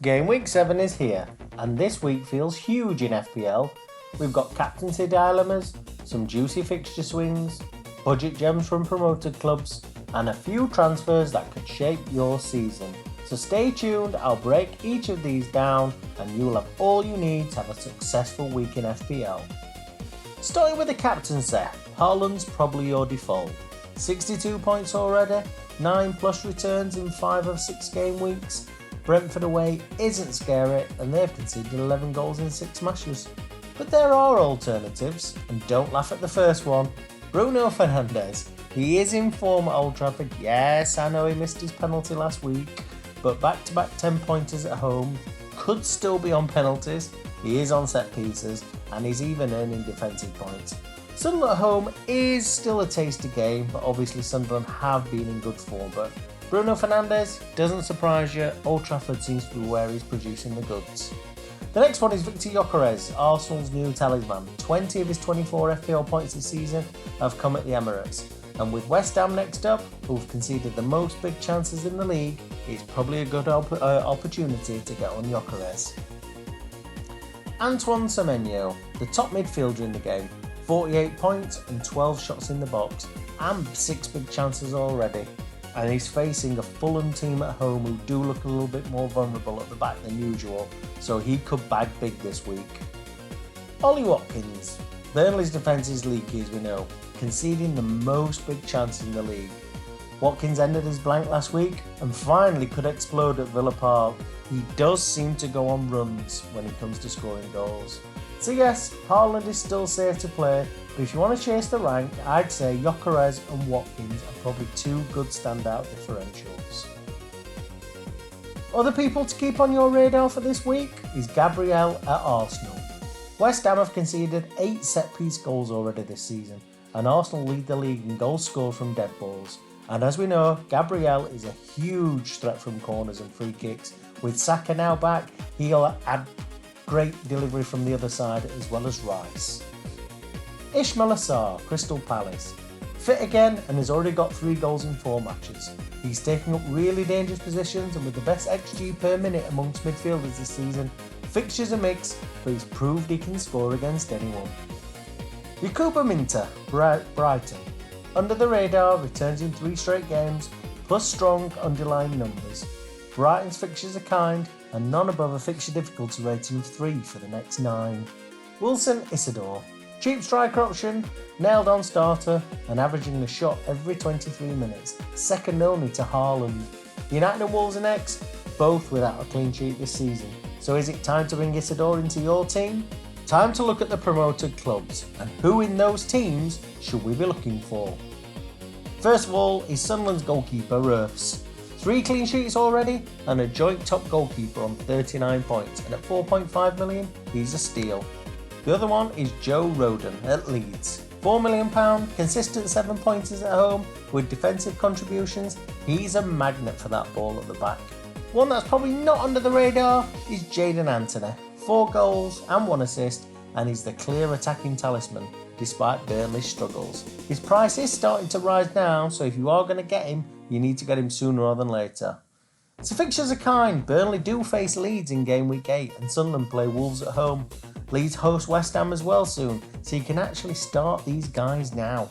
Game week 7 is here, and this week feels huge in FPL. We've got captaincy dilemmas, some juicy fixture swings, budget gems from promoted clubs, and a few transfers that could shape your season. So stay tuned, I'll break each of these down and you'll have all you need to have a successful week in FPL. Starting with the captaincy, Haaland's probably your default. 62 points already, 9 plus returns in 5 of 6 game weeks. Brentford away isn't scary and they've conceded 11 goals in 6 matches. But there are alternatives, and don't laugh at the first one. Bruno Fernandes. He is in form at Old Trafford. Yes, I know he missed his penalty last week, but back-to-back 10 pointers at home, could still be on penalties. He is on set pieces and he's even earning defensive points. Sunderland at home is still a tasty game, but obviously Sunderland have been in good form. But Bruno Fernandes doesn't surprise you. Old Trafford seems to be where he's producing the goods. The next one is Victor Gyökeres, Arsenal's new talisman. 20 of his 24 FPL points this season have come at the Emirates. And with West Ham next up, who've conceded the most big chances in the league, it's probably a good opportunity to get on Gyökeres. Antoine Semenyo, the top midfielder in the game, 48 points and 12 shots in the box, and 6 big chances already. And he's facing a Fulham team at home who do look a little bit more vulnerable at the back than usual, so he could bag big this week. Ollie Watkins. Burnley's defence is leaky as we know, conceding the most big chances in the league. Watkins ended his blank last week and finally could explode at Villa Park. He does seem to go on runs when it comes to scoring goals. So yes, Haaland is still safe to play, but if you want to chase the rank, I'd say Gyökeres and Watkins are probably 2 good standout differentials. Other people to keep on your radar for this week is Gabriel at Arsenal. West Ham have conceded 8 set-piece goals already this season, and Arsenal lead the league in goals scored from dead balls. And as we know, Gabriel is a huge threat from corners and free kicks. With Saka now back, he'll add great delivery from the other side as well as Rice. Ismail Assar, Crystal Palace. Fit again and has already got 3 goals in 4 matches. He's taking up really dangerous positions and with the best XG per minute amongst midfielders this season. Fixtures are mixed, but he's proved he can score against anyone. Yakuba Minter, Brighton. Under the radar, returns in 3 straight games, plus strong underlying numbers. Brighton's fixtures are kind, and none above a fixture difficulty rating of 3 for the next 9. Wilson Isidore. Cheap striker option, nailed on starter, and averaging a shot every 23 minutes, second only to Haaland. United and Wolves are next, both without a clean sheet this season. So is it time to bring Isidore into your team? Time to look at the promoted clubs, and who in those teams should we be looking for? First of all is Sunderland's goalkeeper Roefs. 3 clean sheets already and a joint top goalkeeper on 39 points, and at 4.5 million he's a steal. The other one is Joe Rodon at Leeds. £4 million, consistent 7 pointers at home with defensive contributions. He's a magnet for that ball at the back. One that's probably not under the radar is Jaidon Anthony. 4 goals and 1 assist, and he's the clear attacking talisman despite Burnley's struggles. His price is starting to rise now, so if you are going to get him, you need to get him sooner rather than later. So fixtures are kind. Burnley do face Leeds in game week 8 and Sunderland play Wolves at home. Leeds host West Ham as well soon, so you can actually start these guys now.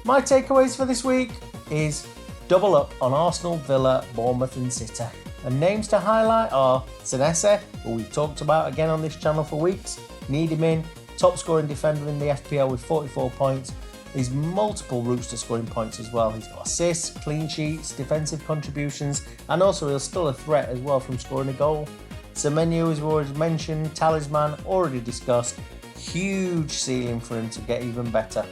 My takeaways for this week is double up on Arsenal, Villa, Bournemouth and City. And names to highlight are Senesi, who we've talked about again on this channel for weeks. Need him in, top scoring defender in the FPL with 44 points. There's multiple routes to scoring points as well. He's got assists, clean sheets, defensive contributions, and also he's still a threat as well from scoring a goal. Semenyo, as we already mentioned, talisman, already discussed. Huge ceiling for him to get even better.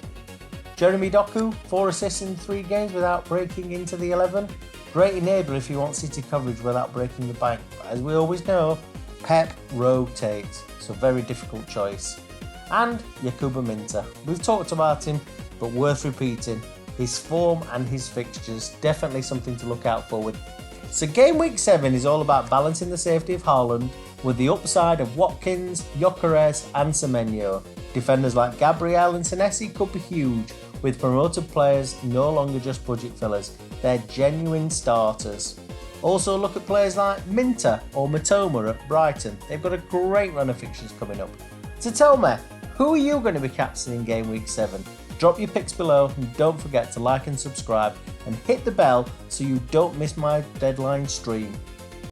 Jeremy Doku, 4 assists in 3 games without breaking into the 11. Great enabler if you want City coverage without breaking the bank. But as we always know, Pep rotates, so very difficult choice. And Yakuba Minter. We've talked about him, but worth repeating. His form and his fixtures, definitely something to look out for with. So game week 7 is all about balancing the safety of Haaland with the upside of Watkins, Gyökeres and Semenyo. Defenders like Gabriel and Senesi could be huge, with promoted players no longer just budget fillers, they're genuine starters. Also look at players like Minter or Matoma at Brighton. They've got a great run of fixtures coming up. So tell me, who are you going to be captaining in Game Week 7? Drop your picks below and don't forget to like and subscribe and hit the bell so you don't miss my deadline stream.